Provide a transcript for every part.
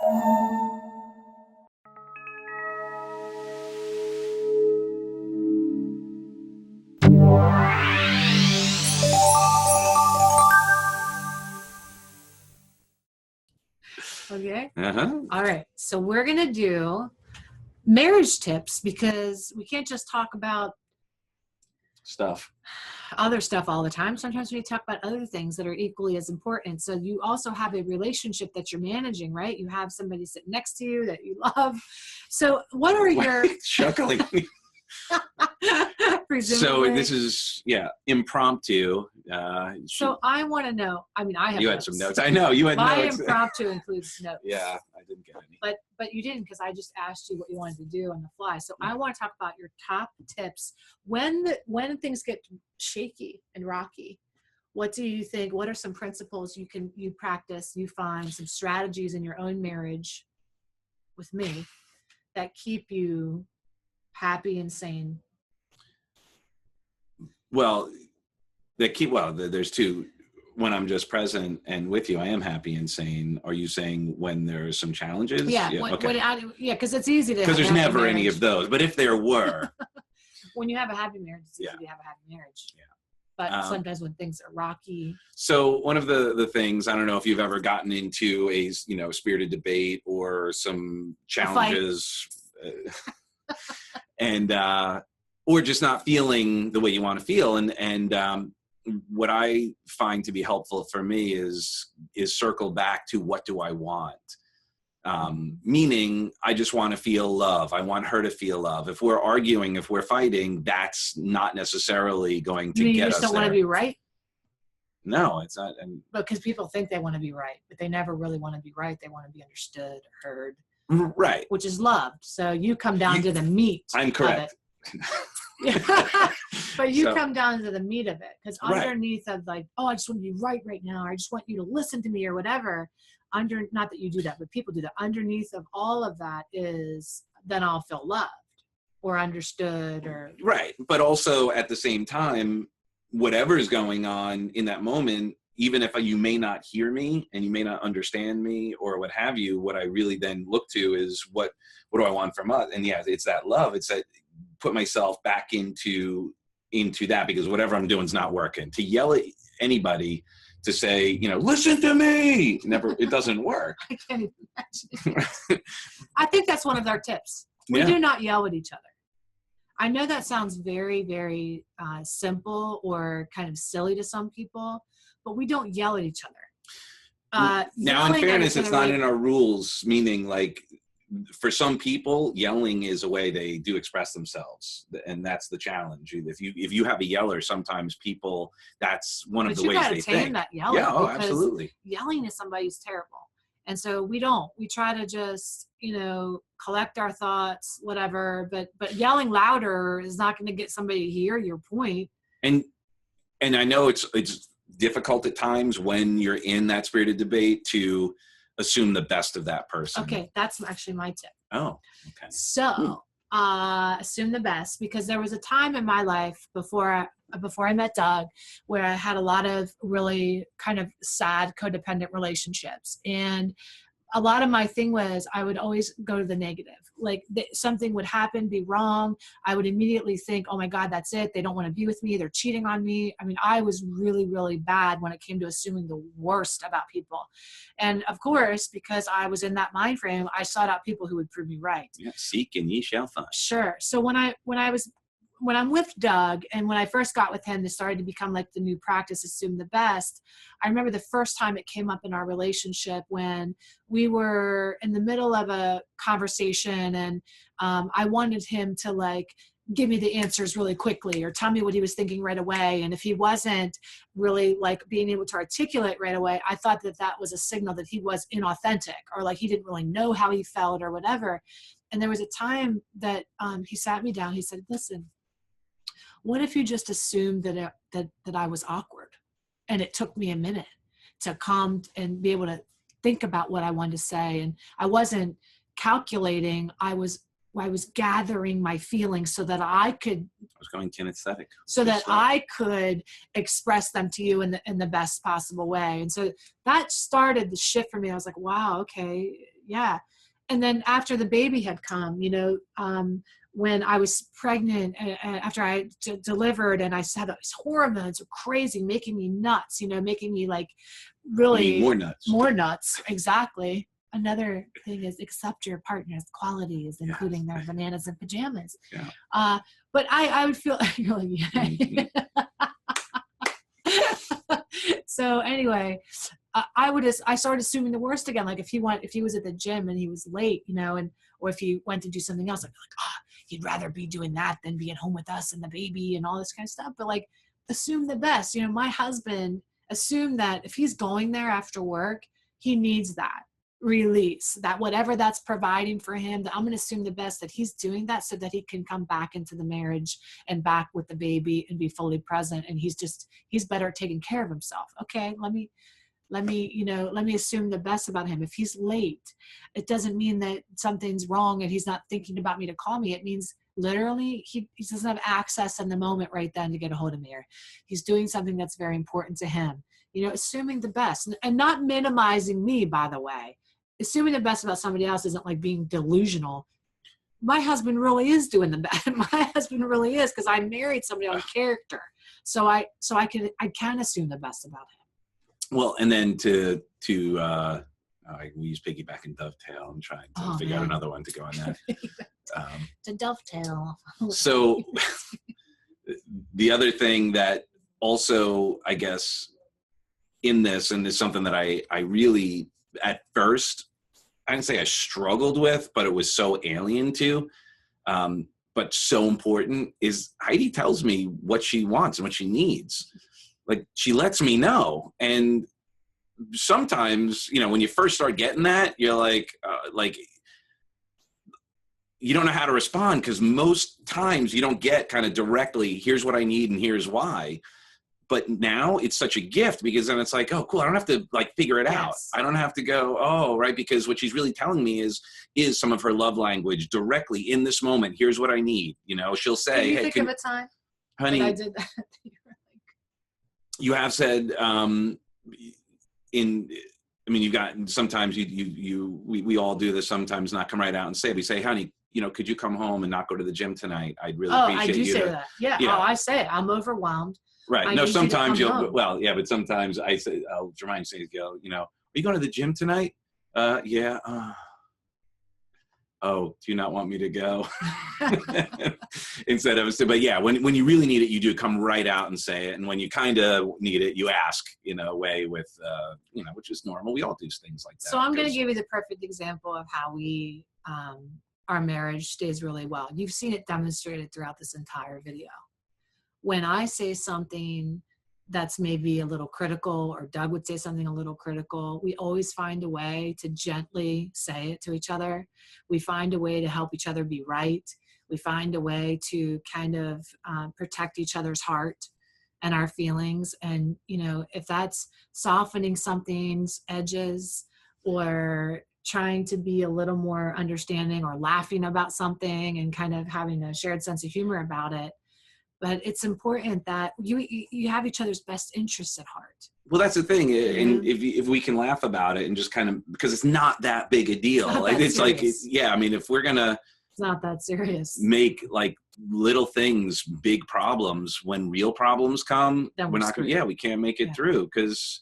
Okay. All right. So we're going to do marriage tips, because we can't just talk about other stuff all the time. Sometimes we talk about other things that are equally as important. So you also have a relationship that you're managing, right? You have somebody sitting next to you that you love. So what are your chuckling? So this is impromptu. So I want to know. I mean, I have. You had some notes. I know you had my notes. My impromptu includes notes. Yeah, I didn't get any. But you didn't, because I just asked you what you wanted to do on the fly. So I want to talk about your top tips when things get shaky and rocky. What do you think? What are some principles you practice? You find some strategies in your own marriage with me that keep you happy and sane? Well, there's two. When I'm just present and with you, I am happy and sane. Are you saying when there are some challenges? Yeah. Because it's easy to. Because there's never any of those. But if there were. When you have a happy marriage, it's easy to have a happy marriage. Yeah. But sometimes when things are rocky. So one of the things, I don't know if you've ever gotten into a spirited debate or some challenges, and or just not feeling the way you want to feel, and what I find to be helpful for me is circle back to what do I want. Meaning, I just want to feel love. I want her to feel love. If we're arguing, if we're fighting, that's not necessarily going to get us there. You just don't want to be right? No, it's not. Because people think they want to be right, but they never really want to be right. They want to be understood, heard. Right. Which is loved. So you come down to the meat. I'm correct. But you come down to the meat of it, because underneath of I just want to be right now, or I just want you to listen to me, or whatever. Not that you do that, but people do that. Underneath of all of that is then I'll feel loved or understood, or right. But also at the same time, whatever is going on in that moment, even if you may not hear me and you may not understand me or what have you, what I really then look to is what do I want from us? And it's that love. It's that put myself back into that, because whatever I'm doing is not working. To yell at anybody, to say, listen to me, it doesn't work. I can't imagine. I think that's one of our tips. We do not yell at each other. I know that sounds very, very simple or kind of silly to some people, but we don't yell at each other. Now, in fairness, it's not in our rules, meaning for some people, yelling is a way they do express themselves, and that's the challenge. If you have a yeller, sometimes people, that's one of the ways they think. But you gotta tame that yelling. Yeah, absolutely. Yelling at somebody is terrible, and so we don't. We try to just collect our thoughts, whatever. But yelling louder is not going to get somebody to hear your point. And I know it's difficult at times when you're in that spirited debate to assume the best of that person. Okay, that's actually my tip. Oh, okay. So, assume the best, because there was a time in my life before I met Doug where I had a lot of really kind of sad codependent relationships, and a lot of my thing was I would always go to the negative. Something would happen, be wrong. I would immediately think, oh my God, that's it. They don't want to be with me. They're cheating on me. I mean, I was really, really bad when it came to assuming the worst about people. And of course, because I was in that mind frame, I sought out people who would prove me right. Yeah, seek and ye shall find. Sure. So when I'm with Doug, and when I first got with him, this started to become like the new practice, assume the best. I remember the first time it came up in our relationship when we were in the middle of a conversation, and I wanted him to give me the answers really quickly or tell me what he was thinking right away. And if he wasn't really being able to articulate right away, I thought that was a signal that he was inauthentic, or he didn't really know how he felt or whatever. And there was a time that he sat me down. He said, listen, what if you just assumed that I was awkward, and it took me a minute to calm and be able to think about what I wanted to say, and I wasn't calculating. I was gathering my feelings so that I could. I was going kinesthetic. So that I could express them to you in the best possible way, and so that started the shift for me. I was like, wow, okay, Yeah. And then after the baby had come, when I was pregnant, after I delivered, and I had these hormones were crazy, making me nuts, making me like You need really more nuts. more nuts. Exactly. Another thing is accept your partner's qualities, including their bananas and pajamas. Yeah. But I would feel So anyway, I started assuming the worst again. Like if he was at the gym and he was late, or if he went to do something else, I'd be like, he'd rather be doing that than be at home with us and the baby and all this kind of stuff. But like, assume the best. My husband assumed that if he's going there after work, he needs that release, that whatever that's providing for him, that I'm going to assume the best, that he's doing that so that he can come back into the marriage and back with the baby and be fully present. And he's better at taking care of himself. Okay. Let me assume the best about him. If he's late, it doesn't mean that something's wrong and he's not thinking about me to call me. It means literally he doesn't have access in the moment right then to get a hold of me, or he's doing something that's very important to him. Assuming the best and not minimizing me, by the way. Assuming the best about somebody else isn't like being delusional. My husband really is doing the best. My husband really is, because I married somebody on character. So I can assume the best about him. Well, and then to we use piggyback and dovetail. I'm trying to figure out another one to go on that. To dovetail. So the other thing that also, I guess, in this, and is something that I really, at first, I didn't say I struggled with, but it was so alien to, but so important, is Heidi tells me what she wants and what she needs. Like, she lets me know. And sometimes, when you first start getting that, you're like, you don't know how to respond, because most times you don't get kind of directly, here's what I need and here's why. But now it's such a gift, because then it's like, oh, cool. I don't have to like figure it out. I don't have to go, right. Because what she's really telling me is some of her love language directly in this moment. Here's what I need. She'll say, can you think of a time, honey, I did that. You have said, you've got, sometimes we all do this, sometimes not come right out and say, we say, honey, could you come home and not go to the gym tonight? I'd really appreciate you. I do say that. Yeah. Oh, I say it. I'm overwhelmed. Right. No, sometimes but sometimes I say, I'll remind you, are you going to the gym tonight? Yeah. Oh, do you not want me to go? Instead of, but yeah, when you really need it, you do come right out and say it. And when you kind of need it, you ask in a way with, which is normal. We all do things like that. So I'm going to give you the perfect example of how our marriage stays really well. You've seen it demonstrated throughout this entire video. When I say something that's maybe a little critical, or Doug would say something a little critical, we always find a way to gently say it to each other. We find a way to help each other be right. We find a way to kind of protect each other's heart and our feelings. And, if that's softening something's edges, or trying to be a little more understanding, or laughing about something and kind of having a shared sense of humor about it. But it's important that you have each other's best interests at heart. Well, that's the thing. And if we can laugh about it and just kind of, because it's not that big a deal. It's like, if we're going to, it's not that serious. Make like little things big problems, when real problems come, we're not going to, we can't make it through. Because,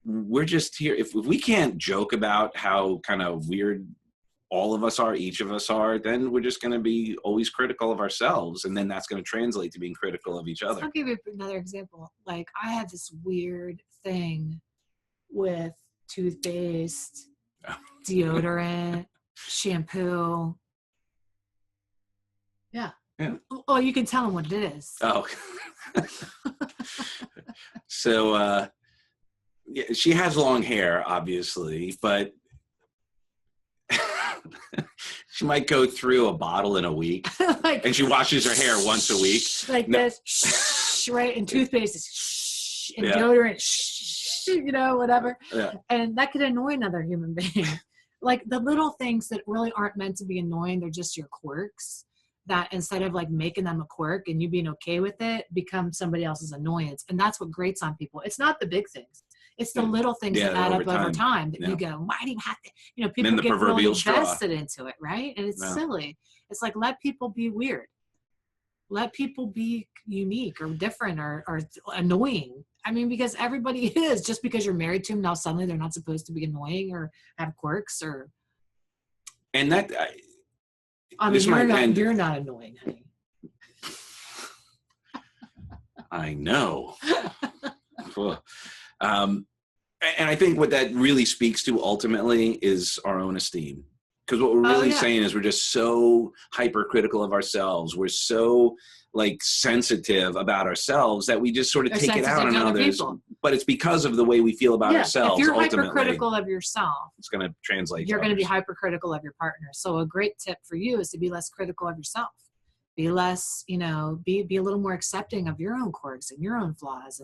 we're just here. If we can't joke about how kind of weird all of us are, each of us are, then we're just going to be always critical of ourselves. And then that's going to translate to being critical of each other. I'll give you another example. Like, I had this weird thing with toothpaste, deodorant, shampoo. Yeah. Oh, you can tell them what it is. Oh. So, she has long hair, obviously, but she might go through a bottle in a week. And she washes her hair once a week. Like this, right? And toothpaste is and deodorant, whatever. Yeah. And that could annoy another human being. Like, the little things that really aren't meant to be annoying, they're just your quirks, that instead of like making them a quirk and you being okay with it, become somebody else's annoyance. And that's what grates on people. It's not the big things. It's the little things that add up over time that you go, why do you have to, people the get really straw. invested into it, right? And it's silly. It's like, let people be weird. Let people be unique or different or annoying. I mean, because everybody is. Just because you're married to them, now suddenly they're not supposed to be annoying or have quirks or. And that. I mean, you're not annoying, honey. I know. And I think what that really speaks to ultimately is our own esteem. Because what we're really saying is we're just so hypercritical of ourselves. We're so sensitive about ourselves that we just sort of take it out on others. But it's because of the way we feel about ourselves. If you're hypercritical of yourself, it's going to translate. You're going to be hypercritical of your partner. So a great tip for you is to be less critical of yourself. Be less, be a little more accepting of your own quirks and your own flaws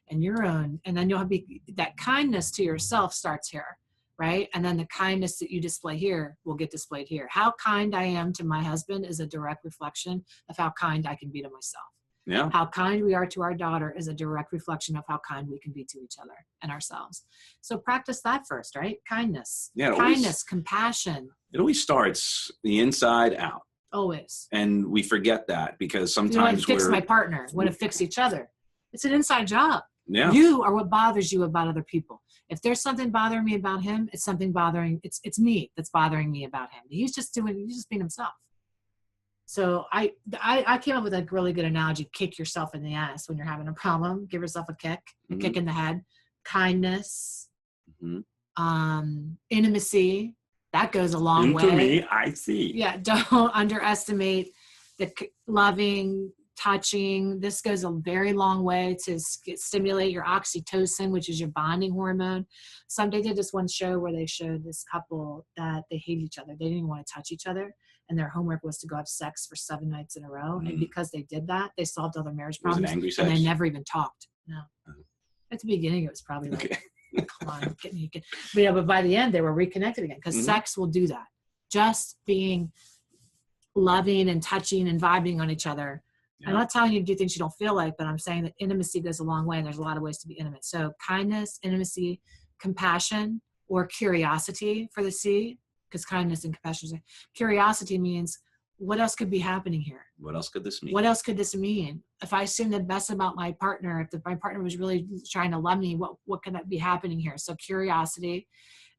and your own, and then you'll be that kindness to yourself starts here. Right? And then the kindness that you display here will get displayed here. How kind I am to my husband is a direct reflection of how kind I can be to myself. Yeah. How kind we are to our daughter is a direct reflection of how kind we can be to each other and ourselves. So practice that first, right? Kindness. Yeah. Kindness, compassion. It always starts the inside out. Always. And we forget that because sometimes I want to fix my partner. I want to fix each other. It's an inside job. Yeah. You are what bothers you about other people. If there's something bothering me about him, it's me that's bothering me about him. He's just being himself. So I came up with a really good analogy: kick yourself in the ass when you're having a problem. Give yourself a kick, a kick in the head. Kindness, intimacy, that goes a long way. To me, I see. Yeah, don't underestimate the loving, touching. This goes a very long way to stimulate your oxytocin, which is your bonding hormone. They did this one show where they showed this couple that they hate each other. They didn't even want to touch each other. And their homework was to go have sex for 7 nights in a row. And because they did that, they solved all their marriage problems. Angry sex? And they never even talked. No. At the beginning, it was probably come on, get me. But by the end, they were reconnected again because sex will do that. Just being loving and touching and vibing on each other. Yeah. I'm not telling you to do things you don't feel like, but I'm saying that intimacy goes a long way, and there's a lot of ways to be intimate. So kindness, intimacy, compassion, or curiosity for the C, because kindness and compassion. Curiosity means, what else could be happening here? What else could this mean? What else could this mean? If I assume the best about my partner, if my partner was really trying to love me, what could that be happening here? So curiosity.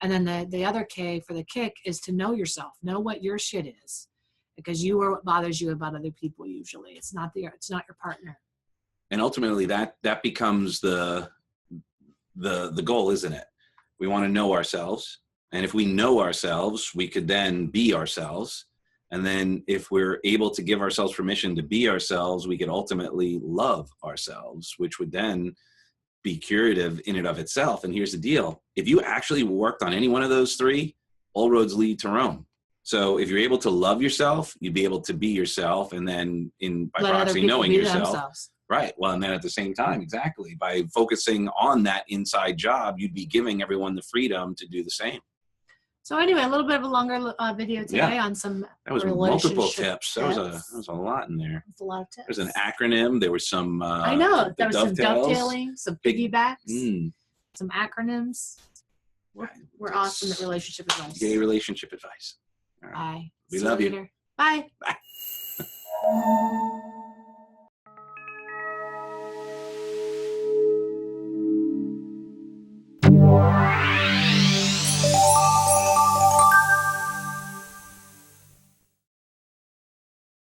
And then the other K for the kick is to know yourself. Know what your shit is. Because you are what bothers you about other people usually. It's not your partner. And ultimately that becomes the goal, isn't it? We want to know ourselves. And if we know ourselves, we could then be ourselves. And then if we're able to give ourselves permission to be ourselves, we could ultimately love ourselves, which would then be curative in and of itself. And here's the deal. If you actually worked on any one of those three, all roads lead to Rome. So if you're able to love yourself, you'd be able to be yourself, and then by proxy knowing yourself. Themselves. Right. Well, and then at the same time, exactly, by focusing on that inside job, you'd be giving everyone the freedom to do the same. So anyway, a little bit of a longer video today on some that was multiple tips. That was a lot in there. That's a lot of tips. There's an acronym. There was some I know. There was some dovetailing, some piggybacks, some acronyms. We're awesome at relationship advice. Gay relationship advice. Bye. We love you. Bye. Bye.